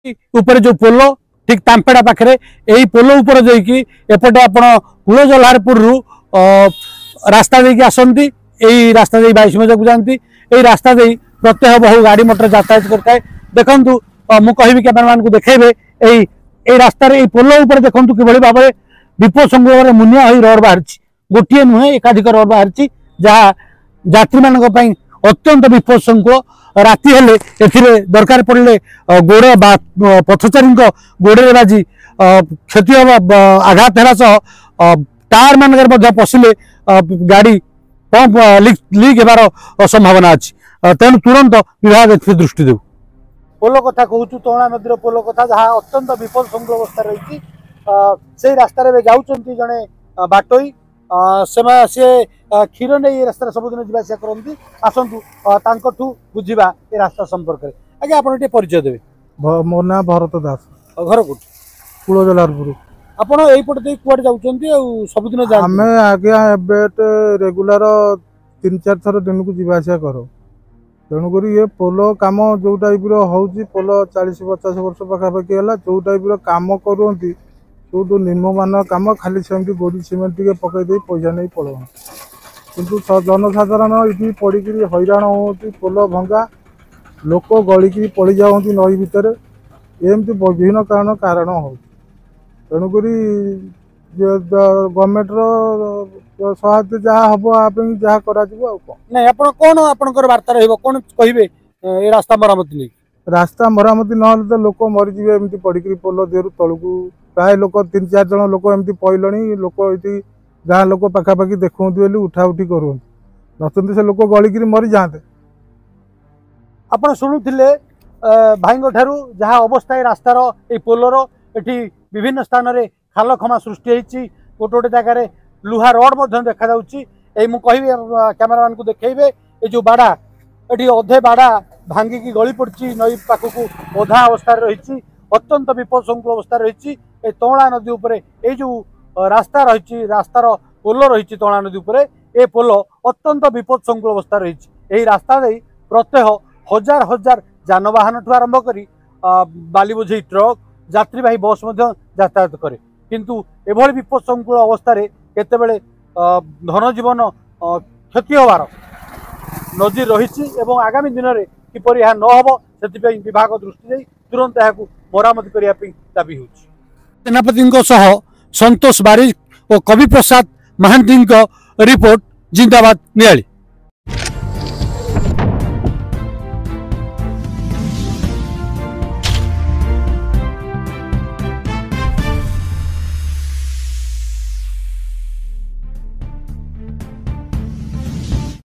ऊपर जो पोल ठीक तांपेड़ा पाखे यही पोल उपर जाकि एपटे आपण कूल जल्हारपुर रास्ता देकी आसती यही रास्ता दे 22 मजा को जाती यही रास्ता दे प्रत्यह बहु गाड़ी मोटर यातायात करता है। देखु मु कहि कैमरा मैन को देखेबे यही रास्तार पोल उपर देखु कि भाव में विपद संकुल मुनिया हो रोड बाहर गोटे नुहे एकाधिक रोड बाहर जहाँ यात्री मान अत्यंत विपद संकुल राति हेले एथिरे दरकार पड़े गोड़ पथचारी गोड़े बाजी क्षति आघात है टायर मान पशिले गाड़ी पंप लीक होबार संभावना अच्छी तेणु तुरंत विभाग दृष्टि देव। पोल कथा कहूँ तोणा नदी पोल कथा जहाँ अत्यंत विपद संकुल अवस्था रही से रास्तार जाऊँच जड़े बाटोई से क्षीर नहीं रास्ता सबुदिन जावासिया करती आसतु बुझा ये रास्ता संपर्क में। आगे आप परिचय देवे। मो ना भरत दास घर कौट कूल जलारपुर आपड़ यहीपटे कौटे जाऊँ सबुदिन आम आज्ञा रेगुलार 3-4 थर दिन को जावासिया कर तेणुक ये पोल कम जो टाइप हो पोल 40-50 वर्ष पाखापाखि है जो टाइप कम करती जो निम्नमान कम खाली सेमती गोड़ी सीमेंट टे पकईदे पैसा नहीं पड़ो किंतु जनसाधारण ये पड़ी हैरान होती पोल भंगा लोक गलिकी पड़ जाती नई भितर एमती विभिन्न कारण हो तेणुक गवर्नमेंट सहायता जहाँ हम आप जहाँ कौन आपंकर वार्ता रहा कहे ये रास्ता मरामती नहीं रास्ता मरामती ना तो लोक मरीजे एमती पड़ी पोल देहर तलू प्राय लोक 3-4 जन लोक एमती पड़े लोक ये गाँ लोक पाखापाखि देखते बोली उठा उठी कर नचते से लोक गलिक मरी जाते। आप शुणुले भाई ठारू जहाँ अवस्था रास्तार ये पोलर ये विभिन्न स्थान में खाल खमा सृष्टि होती गोटे गोटे जगार लुहा रड देखा कह कैमेरा मैन को देखेबे ये जो बाड़ा ये अधे बाड़ा भांगिकी गली पड़ी नई पाखक अधा अवस्था रही अत्यंत विपद संकुल अवस्था रही तोणा नदी उपरे ये जो रास्ता रही रास्तार पोल रही तोणा नदी उपरे ये पोल अत्यंत विपद संकुल अवस्था रही यही रास्ता दे प्रत्यह हजार हजार जानवाहन ठू आरंभ कर बाली बोझे ट्रक यात्रीवाही बस यातायात करे किंतु एभली विपद संकुल अवस्था केतेबेले धन जीवन क्षति होवार नजीर रही आगामी दिन में किपर यह न हो से विभाग दृष्टि दे तुरंत यह मरामती करने दाबी हो। सेनापति संतोष बारिक और कवि प्रसाद महांती रिपोर्ट जिंदाबाद नियाली।